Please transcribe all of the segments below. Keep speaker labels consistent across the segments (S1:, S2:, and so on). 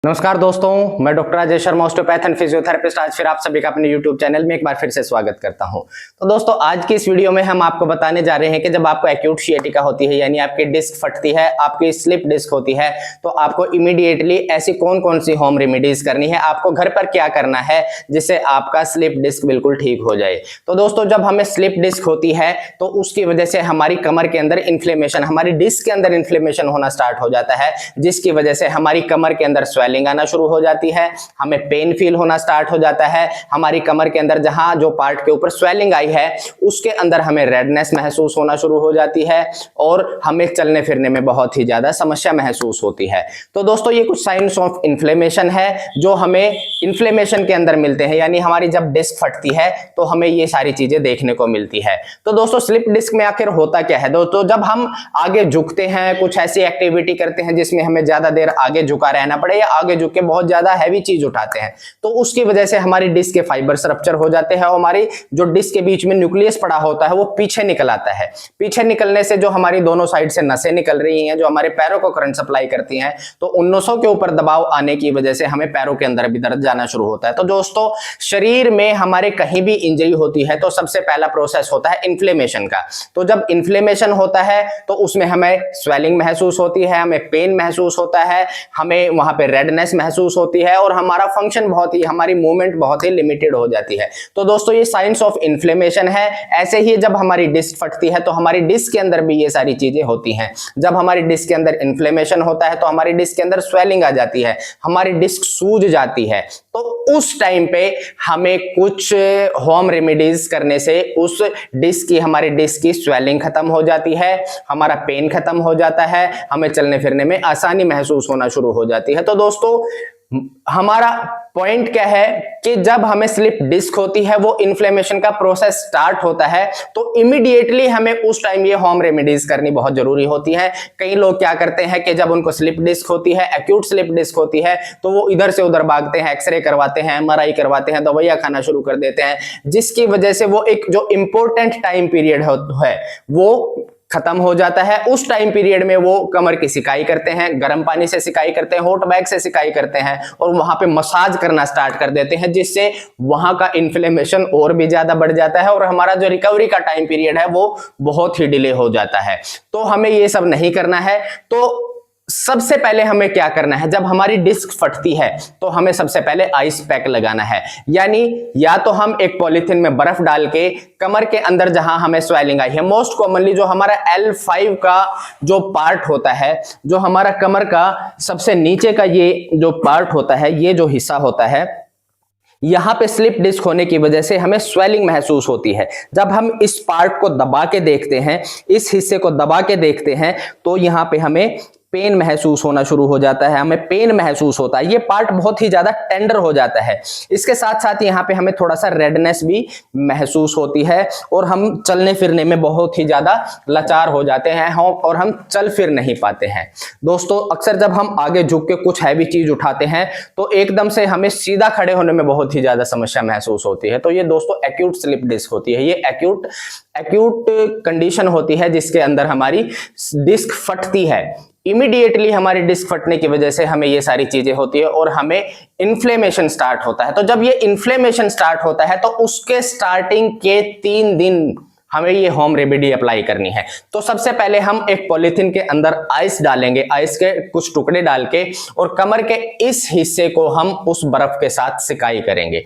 S1: नमस्कार दोस्तों, मैं doctor Rajesh Sharma, osteopath and physiotherapist. आज फिर आप सभी का अपने यूट्यूब चैनल में एक बार फिर से स्वागत करता हूं। तो दोस्तों, आज की इस वीडियो में हम आपको बताने जा रहे हैं कि जब आपको एक्यूट सियाटिका होती है, यानी आपकी डिस्क फटती है, आपकी स्लिप डिस्क होती है, तो आपको इमीडिएटली ऐसी कौन कौन सी होम रेमेडीज करनी है, आपको घर पर क्या करना है जिससे आपका स्लिप डिस्क बिल्कुल ठीक हो जाए। तो दोस्तों, जब हमें स्लिप डिस्क होती है तो उसकी वजह से हमारी कमर के अंदर इन्फ्लेमेशन, हमारी डिस्क के अंदर इन्फ्लेमेशन होना स्टार्ट हो जाता है, जिसकी वजह से हमारी कमर के अंदर स्वेलिंग आना शुरू हो जाती है, हमें पेन फील होना स्टार्ट हो जाता है। हमारी कमर के अंदर जहां जो पार्ट के ऊपर स्वेलिंग आई है उसके अंदर हमें रेडनेस महसूस होना शुरू हो जाती है और हमें चलने फिरने में बहुत ही ज्यादा समस्या महसूस होती है। तो दोस्तों, ये कुछ साइंस ऑफ इन्फ्लेमेशन है जो हमें इन्फ्लेमेशन के अंदर मिलते हैं, यानी हमारी जब डिस्क फटती है तो हमें ये सारी चीजें देखने को मिलती है। तो दोस्तों, स्लिप डिस्क में आखिर होता क्या है? दोस्तों, जब हम आगे झुकते हैं, कुछ ऐसी एक्टिविटी करते हैं जिसमें हमें ज्यादा देर आगे झुका रहना पड़े या आगे झुक के बहुत ज्यादा हैवी चीज उठाते हैं, तो उसकी वजह से हमारी डिस्क के फाइबर्स रप्चर हो जाते हैं और हमारी जो डिस्क के बीच में न्यूक्लियस पड़ा होता है वो पीछे निकल आता है। पीछे निकलने से जो हमारी दोनों साइड से नसें निकल रही हैं, जो हमारे पैरों को करंट सप्लाई करती हैं, तो उन नसों के ऊपर दबाव आने की वजह से हमें पैरों के अंदर भी दर्द जाना शुरू होता है। तो दोस्तों, शरीर में हमारे कहीं भी इंजरी होती है तो सबसे पहला प्रोसेस होता है इन्फ्लेमेशन का। तो जब इन्फ्लेमेशन होता है तो उसमें हमें स्वेलिंग महसूस होती है, हमें पेन महसूस होता है, हमें वहां पे रेडनेस महसूस होती है और हमारा फंक्शन हमारी मूवमेंट बहुत ही लिमिटेड हो जाती है। तो दोस्तों, ये साइंस ऑफ इन्फ्लेमेशन है। ऐसे ही जब हमारी डिस्क फटती है तो हमारी डिस्क के अंदर भी ये सारी चीजें होती हैं। जब हमारी डिस्क के अंदर इन्फ्लेमेशन होता है तो हमारी डिस्क के अंदर स्वेलिंग आ जाती है, हमारी डिस्क सूज जाती है। तो उस टाइम पे हमें कुछ होम रेमेडीज करने से उस डिस्क की, हमारी डिस्क की स्वेलिंग खत्म हो जाती है, हमारा पेन खत्म हो जाता है, हमें चलने फिरने में आसानी महसूस होना शुरू हो जाती है। तो दोस्तों, हमारा पॉइंट क्या है कि जब हमें स्लिप डिस्क होती है, वो इन्फ्लेमेशन का प्रोसेस स्टार्ट होता है, तो इमीडिएटली हमें उस टाइम ये होम रेमेडीज करनी बहुत जरूरी होती है। कई लोग क्या करते हैं कि जब उनको स्लिप डिस्क होती है, एक्यूट स्लिप डिस्क होती है, तो वो इधर से उधर भागते हैं, एक्सरे करवाते हैं, एमआरआई करवाते हैं, दवाइयां खाना शुरू कर देते हैं, जिसकी वजह से वो एक जो इंपॉर्टेंट टाइम पीरियड है वो खत्म हो जाता है। उस टाइम पीरियड में वो कमर की सिकाई करते हैं, गर्म पानी से सिकाई करते हैं, हॉट बैग से सिकाई करते हैं और वहां पे मसाज करना स्टार्ट कर देते हैं, जिससे वहां का इन्फ्लेमेशन और भी ज्यादा बढ़ जाता है और हमारा जो रिकवरी का टाइम पीरियड है वो बहुत ही डिले हो जाता है। तो हमें ये सब नहीं करना है। तो सबसे पहले हमें क्या करना है, जब हमारी डिस्क फटती है तो हमें सबसे पहले आइस पैक लगाना है। यानी या तो हम एक पॉलीथिन में बर्फ डाल के कमर के अंदर जहां हमें स्वेलिंग आई है, मोस्ट कॉमनली जो हमारा L5 का जो पार्ट होता है, जो हमारा कमर का सबसे नीचे का ये जो पार्ट होता है, ये जो हिस्सा होता है, यहां पे स्लिप डिस्क होने की वजह से हमें स्वेलिंग महसूस होती है। जब हम इस पार्ट को दबा के देखते हैं, इस हिस्से को दबा के देखते हैं, तो यहां पे हमें पेन महसूस होना शुरू हो जाता है, हमें पेन महसूस होता है। ये पार्ट बहुत ही ज्यादा टेंडर हो जाता है। इसके साथ साथ यहाँ पे हमें थोड़ा सा रेडनेस भी महसूस होती है और हम चलने फिरने में बहुत ही ज्यादा लाचार हो जाते हैं और हम चल फिर नहीं पाते हैं। दोस्तों, अक्सर जब हम आगे झुक के कुछ हैवी चीज उठाते हैं तो एकदम से हमें सीधा खड़े होने में बहुत ही ज्यादा समस्या महसूस होती है। तो ये दोस्तों एक्यूट स्लिप डिस्क होती है। ये एक्यूट कंडीशन होती है जिसके अंदर हमारी डिस्क फटती है। इमीडिएटली हमारी डिस्क फटने की वजह से हमें ये सारी चीजें होती है और हमें इन्फ्लेमेशन स्टार्ट होता है। तो जब ये इन्फ्लेमेशन स्टार्ट होता है तो उसके स्टार्टिंग के 3 दिन हमें ये होम रेमेडी अप्लाई करनी है। तो सबसे पहले हम एक पॉलीथिन के अंदर आइस डालेंगे, आइस के कुछ टुकड़े डाल के, और कमर के इस हिस्से को हम उस बर्फ के साथ सिकाई करेंगे।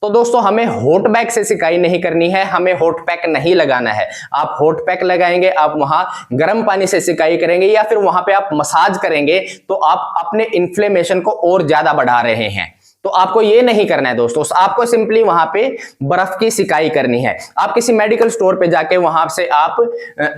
S1: तो दोस्तों, हमें हॉट बैग से सिकाई नहीं करनी है, हमें हॉट पैक नहीं लगाना है। आप हॉट पैक लगाएंगे, आप वहां गर्म पानी से सिकाई करेंगे या फिर वहां पे आप मसाज करेंगे, तो आप अपने इन्फ्लेमेशन को और ज्यादा बढ़ा रहे हैं। तो आपको ये नहीं करना है दोस्तों, आपको सिंपली वहां पे बर्फ की सिकाई करनी है। आप किसी मेडिकल स्टोर पे जाके वहां से आप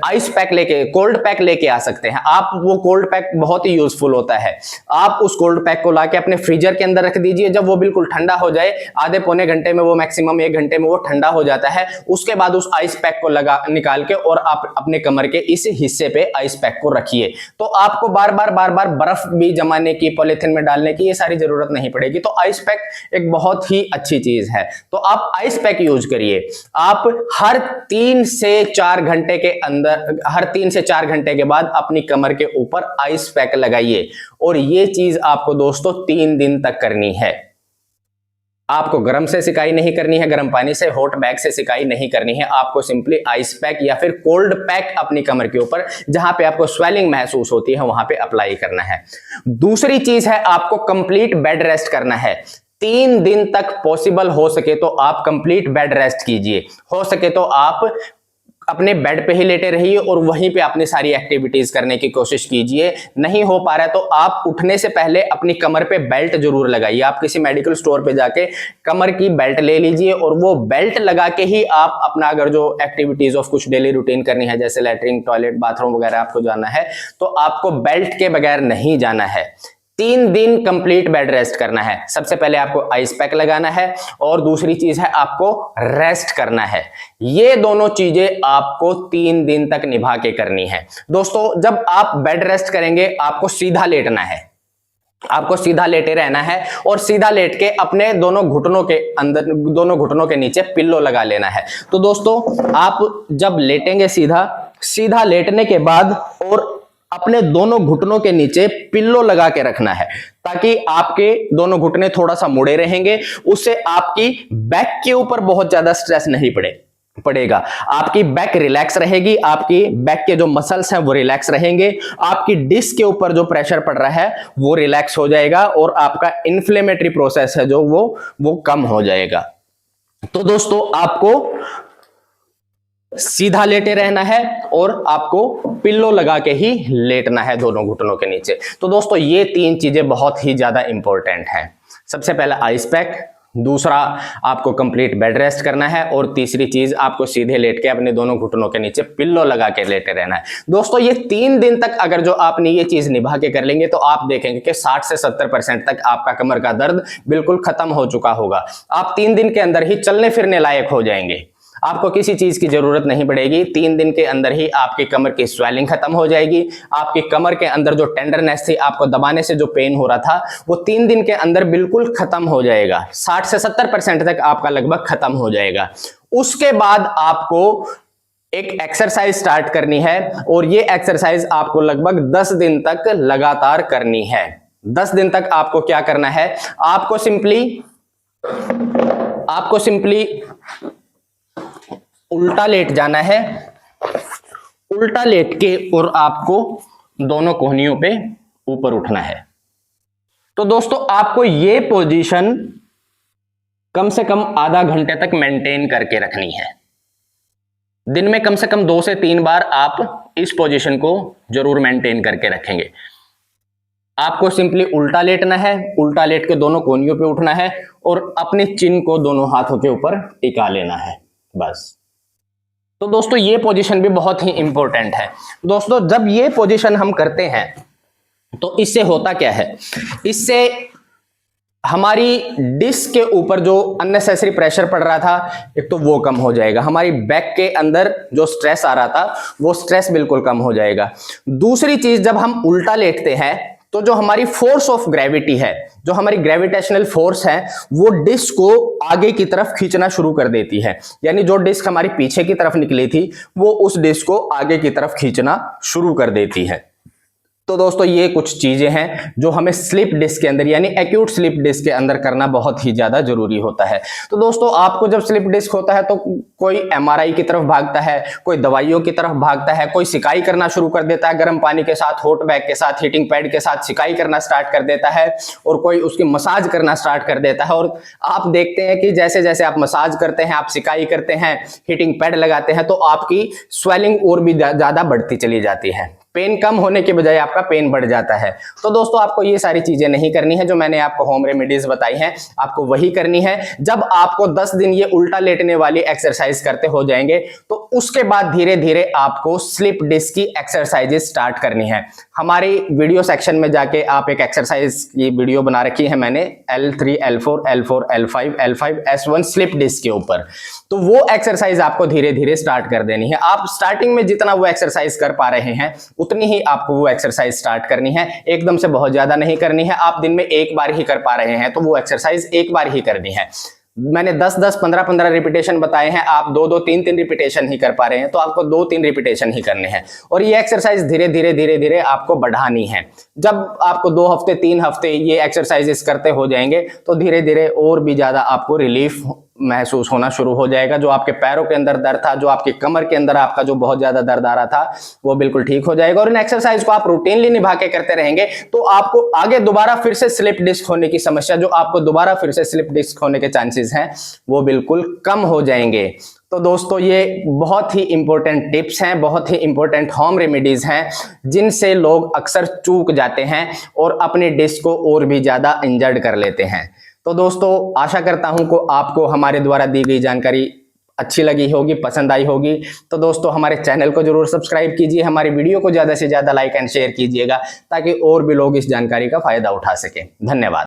S1: आइस पैक लेके, कोल्ड पैक लेके आ सकते हैं। आप वो कोल्ड पैक बहुत ही यूजफुल होता है। आप उस कोल्ड पैक को लाके अपने फ्रीजर के अंदर रख दीजिए। जब वो बिल्कुल ठंडा हो जाए, आधे पौने घंटे में वो, मैक्सिमम 1 घंटे में वो ठंडा हो जाता है। उसके बाद उस आइस पैक को निकाल के और आप अपने कमर के इस हिस्से पे आइस पैक को रखिए। तो आपको बार बार बर्फ भी जमाने की, पॉलीथिन में डालने की ये सारी जरूरत नहीं पड़ेगी। तो आइस पैक एक बहुत ही अच्छी चीज है। तो आप आइस पैक यूज करिए। आप हर 3 से 4 घंटे के अंदर, हर 3 से 4 घंटे के बाद अपनी कमर के ऊपर आइस पैक लगाइए। और ये चीज आपको दोस्तों 3 दिन तक करनी है। आपको गर्म से सिकाई नहीं करनी है, गर्म पानी से, हॉट बैग से सिकाई नहीं करनी है। आपको सिंपली आइस पैक या फिर कोल्ड पैक अपनी कमर के ऊपर, जहां पे आपको स्वेलिंग महसूस होती है, वहां पे अप्लाई करना है। दूसरी चीज है, आपको कंप्लीट बेड रेस्ट करना है। 3 दिन तक पॉसिबल हो सके तो आप कंप्लीट बेड रेस्ट कीजिए। हो सके तो आप अपने बेड पे ही लेटे रहिए और वहीं पे अपनी सारी एक्टिविटीज करने की कोशिश कीजिए। नहीं हो पा रहा है तो आप उठने से पहले अपनी कमर पे बेल्ट जरूर लगाइए। आप किसी मेडिकल स्टोर पे जाके कमर की बेल्ट ले लीजिए और वो बेल्ट लगा के ही आप अपना, अगर जो एक्टिविटीज ऑफ कुछ डेली रूटीन करनी है, जैसे लैट्रिन, टॉयलेट, बाथरूम वगैरह आपको जाना है, तो आपको बेल्ट के बगैर नहीं जाना है। 3 दिन कंप्लीट बेड रेस्ट करना है। सबसे पहले आपको आइस पैक लगाना है और दूसरी चीज है आपको रेस्ट करना है। ये दोनों चीजें आपको 3 दिन तक निभा के करनी है। दोस्तों, जब आप बेड रेस्ट करेंगे आपको सीधा लेटना है। आपको सीधा लेटे रहना है और सीधा लेट के अपने दोनों घुटनों के अंदर, दोनों घुटनों के नीचे पिल्लो लगा लेना है। तो दोस्तों, आप जब लेटेंगे सीधा लेटने के बाद और अपने दोनों घुटनों के नीचे पिल्लो लगा के रखना है, ताकि आपके दोनों घुटने थोड़ा सा मुड़े रहेंगे। उससे आपकी बैक के ऊपर बहुत ज्यादा स्ट्रेस नहीं पड़ेगा। आपकी बैक रिलैक्स रहेगी, आपकी बैक के जो मसल्स हैं वो रिलैक्स रहेंगे, आपकी डिस्क के ऊपर जो प्रेशर पड़ रहा है वो रिलैक्स हो जाएगा और आपका इन्फ्लेमेटरी प्रोसेस है जो वो कम हो जाएगा। तो दोस्तों, आपको सीधा लेटे रहना है और आपको पिल्लो लगा के ही लेटना है दोनों घुटनों के नीचे। तो दोस्तों, ये 3 चीजें बहुत ही ज्यादा इंपॉर्टेंट हैं। सबसे पहला आइस पैक, दूसरा आपको कंप्लीट बेड रेस्ट करना है और तीसरी चीज आपको सीधे लेट के अपने दोनों घुटनों के नीचे पिल्लो लगा के लेटे रहना है। दोस्तों, ये 3 दिन तक अगर जो आपने ये चीज निभा के कर लेंगे तो आप देखेंगे कि 60 से 70% तक आपका कमर का दर्द बिल्कुल खत्म हो चुका होगा। आप 3 दिन के अंदर ही चलने फिरने लायक हो जाएंगे। आपको किसी चीज की जरूरत नहीं पड़ेगी। 3 दिन के अंदर ही आपकी कमर की स्वेलिंग खत्म हो जाएगी। आपकी कमर के अंदर जो टेंडरनेस थी, आपको दबाने से जो पेन हो रहा था, वो 3 दिन के अंदर बिल्कुल खत्म हो जाएगा। 60 से 70% तक आपका लगभग खत्म हो जाएगा। उसके बाद आपको एक एक्सरसाइज स्टार्ट करनी है और ये एक्सरसाइज आपको लगभग 10 दिन तक लगातार करनी है। 10 दिन तक आपको क्या करना है, आपको सिंपली उल्टा लेट जाना है। उल्टा लेट के और आपको दोनों कोहनियों पे ऊपर उठना है। तो दोस्तों, आपको ये पोजीशन कम से कम आधा घंटे तक मेंटेन करके रखनी है। दिन में कम से कम 2 से 3 बार आप इस पोजीशन को जरूर मेंटेन करके रखेंगे। आपको सिंपली उल्टा लेटना है, उल्टा लेट के दोनों कोहनियों पे उठना है और अपने चिन को दोनों हाथों के ऊपर टिका लेना है, बस। तो दोस्तों, ये पोजीशन भी बहुत ही इंपॉर्टेंट है। दोस्तों, जब ये पोजीशन हम करते हैं तो इससे होता क्या है, इससे हमारी डिस्क के ऊपर जो अननेसेसरी प्रेशर पड़ रहा था, एक तो वो कम हो जाएगा। हमारी बैक के अंदर जो स्ट्रेस आ रहा था वो स्ट्रेस बिल्कुल कम हो जाएगा। दूसरी चीज, जब हम उल्टा लेटते हैं तो जो हमारी फोर्स ऑफ ग्रेविटी है, जो हमारी ग्रेविटेशनल फोर्स है, वो डिस्क को आगे की तरफ खींचना शुरू कर देती है। यानी जो डिस्क हमारी पीछे की तरफ निकली थी वो उस डिस्क को आगे की तरफ खींचना शुरू कर देती है। तो दोस्तों, ये कुछ चीजें हैं जो हमें स्लिप डिस्क के अंदर, यानी एक्यूट स्लिप डिस्क के अंदर करना बहुत ही ज्यादा जरूरी होता है। तो दोस्तों, आपको जब स्लिप डिस्क होता है तो कोई एमआरआई की तरफ भागता है, कोई दवाइयों की तरफ भागता है, कोई सिकाई करना शुरू कर देता है, गर्म पानी के साथ, हॉट बैग के साथ, हीटिंग पैड के साथ सिकाई करना स्टार्ट कर देता है और कोई उसकी मसाज करना स्टार्ट कर देता है। और आप देखते हैं कि जैसे जैसे आप मसाज करते हैं, आप सिकाई करते हैं, हीटिंग पैड लगाते हैं, तो आपकी स्वेलिंग और भी ज्यादा बढ़ती चली जाती है। पेन कम होने के बजाय आपका पेन बढ़ जाता है। तो दोस्तों, आपको ये सारी चीजें नहीं करनी है जो मैंने आपको होम रेमेडीज बताई हैं, आपको वही करनी है। जब आपको 10 दिन ये उल्टा लेटने वाली एक्सरसाइज करते हो जाएंगे तो उसके बाद धीरे धीरे आपको स्लिप डिस्क की एक्सरसाइजेस स्टार्ट करनी है। हमारी वीडियो सेक्शन में जाके आप एक एक्सरसाइज की वीडियो बना रखी है मैंने, L3, L4, L4, L5, L5, S1 slip disc के ऊपर। तो वो एक्सरसाइज आपको धीरे धीरे स्टार्ट कर देनी है। आप स्टार्टिंग में जितना वो एक्सरसाइज कर पा रहे हैं उतनी ही आपको वो एक्सरसाइज स्टार्ट करनी है, एकदम से बहुत ज्यादा नहीं करनी है। आप दिन में एक बार ही कर पा रहे हैं तो वो एक्सरसाइज एक बार ही करनी है। मैंने 10-10, 15-15 रिपीटेशन बताए हैं, आप 2-2, 3-3 रिपीटेशन ही कर पा रहे हैं तो आपको 2-3 रिपीटेशन ही करने हैं। और ये एक्सरसाइज धीरे धीरे आपको बढ़ानी है। जब आपको 2 हफ्ते 3 हफ्ते ये एक्सरसाइजेस करते हो जाएंगे तो धीरे धीरे और भी ज्यादा आपको रिलीफ महसूस होना शुरू हो जाएगा। जो आपके पैरों के अंदर दर्द था, जो आपकी कमर के अंदर आपका जो बहुत ज्यादा दर्द आ रहा था, वो बिल्कुल ठीक हो जाएगा। और इन एक्सरसाइज को आप रूटीनली निभा के करते रहेंगे तो आपको आगे दोबारा फिर से स्लिप डिस्क होने की समस्या, जो आपको दोबारा फिर से स्लिप डिस्क होने के चांसेस हैं, वो बिल्कुल कम हो जाएंगे। तो दोस्तों ये बहुत ही इंपॉर्टेंट टिप्स हैं, बहुत ही इंपॉर्टेंट होम रेमेडीज हैं, जिनसे लोग अक्सर चूक जाते हैं और अपने डिस्क को और भी ज्यादा इंजर्ड कर लेते हैं। तो दोस्तों आशा करता हूं कि आपको हमारे द्वारा दी गई जानकारी अच्छी लगी होगी, पसंद आई होगी। तो दोस्तों हमारे चैनल को जरूर सब्सक्राइब कीजिए, हमारी वीडियो को ज्यादा से ज्यादा लाइक एंड शेयर कीजिएगा ताकि और भी लोग इस जानकारी का फायदा उठा सकें। धन्यवाद।